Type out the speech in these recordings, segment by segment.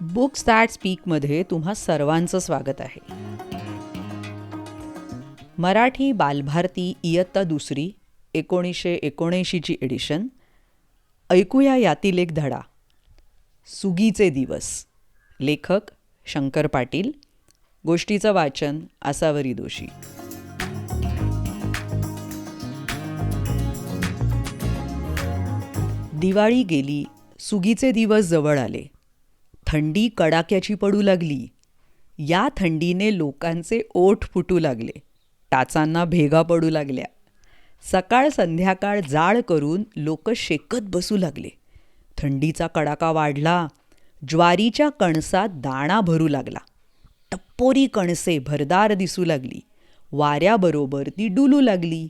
Books that स्पीकमध्ये तुम्हा सर्वांचं स्वागत आहे. मराठी बालभारती इयत्ता दुसरी 1979ची एडिशन. ऐकूया यातील एक धडा. सुगीचे दिवस. लेखक शंकर पाटील. गोष्टीचं वाचन आसावरी दोशी. दिवाळी गेली, सुगीचे दिवस जवळ आले. थंडी कडाक्याची पडू लागली. या थंडीने लोकांचे ओठ फुटू लागले. टाचांना भेगा पडू लागल्या. सकाळ संध्याकाळ जाळ करून लोक शेकत बसू लागले. थंडीचा कडाका वाढला. ज्वारीच्या कणसात दाणा भरू लागला. टप्पोरी कणसे भरदार दिसू लागली. वाऱ्याबरोबर ती डुलू लागली.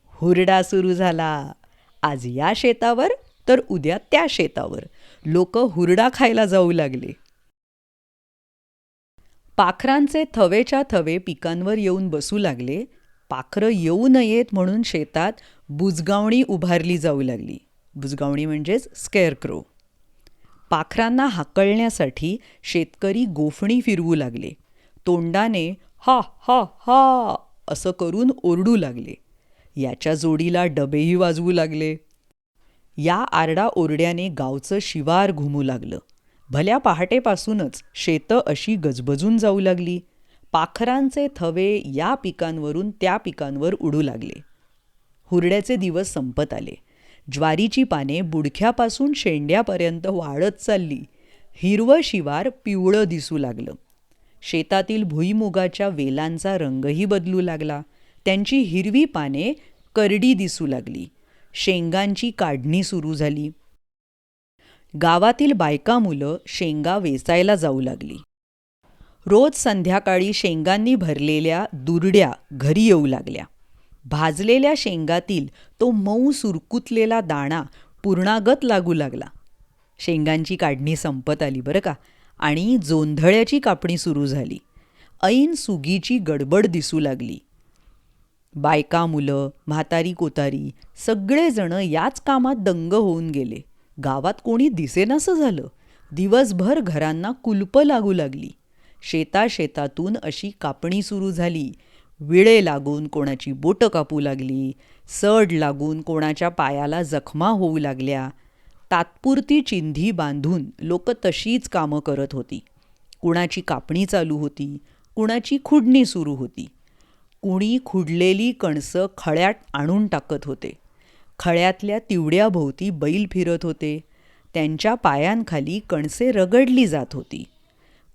हुरडा सुरू झाला. आज या शेतावर तर उद्या त्या शेतावर लोक हुरडा खायला जाऊ लागले. पाखरांचे थवेच्या थवे पिकांवर येऊन बसू लागले. पाखरं येऊ नयेत म्हणून शेतात बुजगावणी उभारली जाऊ लागली. बुजगावणी म्हणजेच स्केअरक्रो. पाखरांना हाकलण्यासाठी शेतकरी गोफणी फिरवू लागले. तोंडाने हा हा हा असं करून ओरडू लागले. याच्या जोडीला डबेही वाजवू लागले. या आरडाओरड्याने गावचं शिवार घुमू लागलं. भल्या पहाटेपासूनच शेतं अशी गजबजून जाऊ लागली. पाखरांचे थवे या पिकांवरून त्या पिकांवर उडू लागले. हुरड्याचे दिवस संपत आले. ज्वारीची पाने बुडख्यापासून शेंड्यापर्यंत वाढत चालली. हिरवं शिवार पिवळं दिसू लागलं. शेतातील भुईमुगाच्या वेलांचा रंगही बदलू लागला. त्यांची हिरवी पाने करडी दिसू लागली. शेंगांची काढणी सुरू झाली. गावातील बायका मुलं शेंगा वेचायला जाऊ लागली. रोज संध्याकाळी शेंगांनी भरलेल्या दुरड्या घरी येऊ लागल्या. भाजलेल्या शेंगातील तो मऊ सुरकुतलेला दाणा पूर्णागत लागू लागला. शेंगांची काढणी संपत आली बरं का, आणि जोंधळ्याची कापणी सुरू झाली. ऐन सुगीची गडबड दिसू लागली. बायका मुलं, म्हातारी कोतारी सगळेजण याच कामात दंग होऊन गेले. गावात कोणी दिसेनासं झालं. दिवसभर घरांना कुलपं लागू लागली. शेतातून अशी कापणी सुरू झाली. विळे लागून कोणाची बोटं कापू लागली. सड लागून कोणाच्या पायाला जखमा होऊ लागल्या. तात्पुरती चिंधी बांधून लोक तशीच कामं करत होती. कुणाची कापणी चालू होती, कुणाची खुडणी सुरू होती. कुणी खुडलेली कणसं खळ्यात आणून टाकत होते. खळ्यातल्या तिवड्याभोवती बैल फिरत होते. त्यांच्या पायांखाली कणसे रगडली जात होती.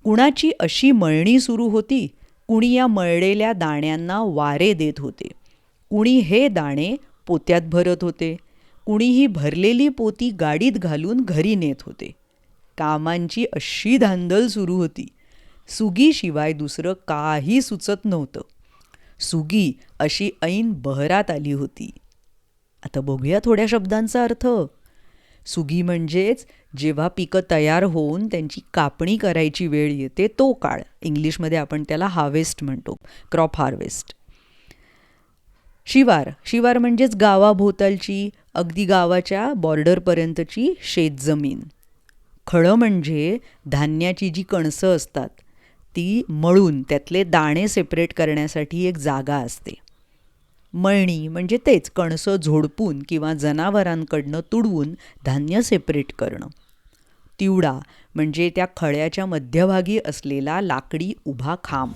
कुणाची अशी मळणी सुरू होती. कुणी या मळलेल्या दाण्यांना वारे देत होते. कुणी हे दाणे पोत्यात भरत होते. कुणी ही भरलेली पोती गाडीत घालून घरी नेत होते. कामांची अशी धांदल सुरू होती. सुगीशिवाय दुसरं काही सुचत नव्हतं. सुगी अशी ऐन बहरात आली होती. आता बघूया थोड्या शब्दांचा अर्थ. सुगी म्हणजेच जेव्हा पिकं तयार होऊन त्यांची कापणी करायची वेळ येते तो काळ. इंग्लिशमध्ये आपण त्याला हार्वेस्ट म्हणतो, क्रॉप हार्वेस्ट. शिवार म्हणजेच गावाभोवतालची, अगदी गावाच्या बॉर्डरपर्यंतची शेतजमीन. खळं म्हणजे धान्याची जी कणसं असतात ती मळून त्यातले दाणे सेपरेट करण्यासाठी एक जागा असते. मळणी म्हणजे तेच कणसं झोडपून किंवा जनावरांकडनं तुडवून धान्य सेपरेट करणं. तिवडा म्हणजे त्या खळ्याच्या मध्यभागी असलेला लाकडी उभा खांब.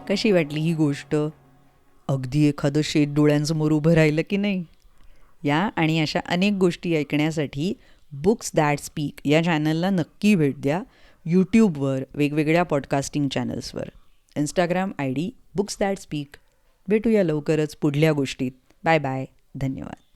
कशी वाटली ही गोष्ट? अगदी एखादं शेत डोळ्यांसमोर उभं राहिलं की नाही? या आणि अशा अनेक गोष्टी ऐकण्यासाठी बुक्स दॅट स्पीक या चॅनलला नक्की भेट द्या. यूट्यूबवर, वेगवेगळ्या पॉडकास्टिंग चॅनल्सवर. Instagram ID books that speak. भेटूया लवकरच पुढल्या गोष्टीत. Bye bye. धन्यवाद.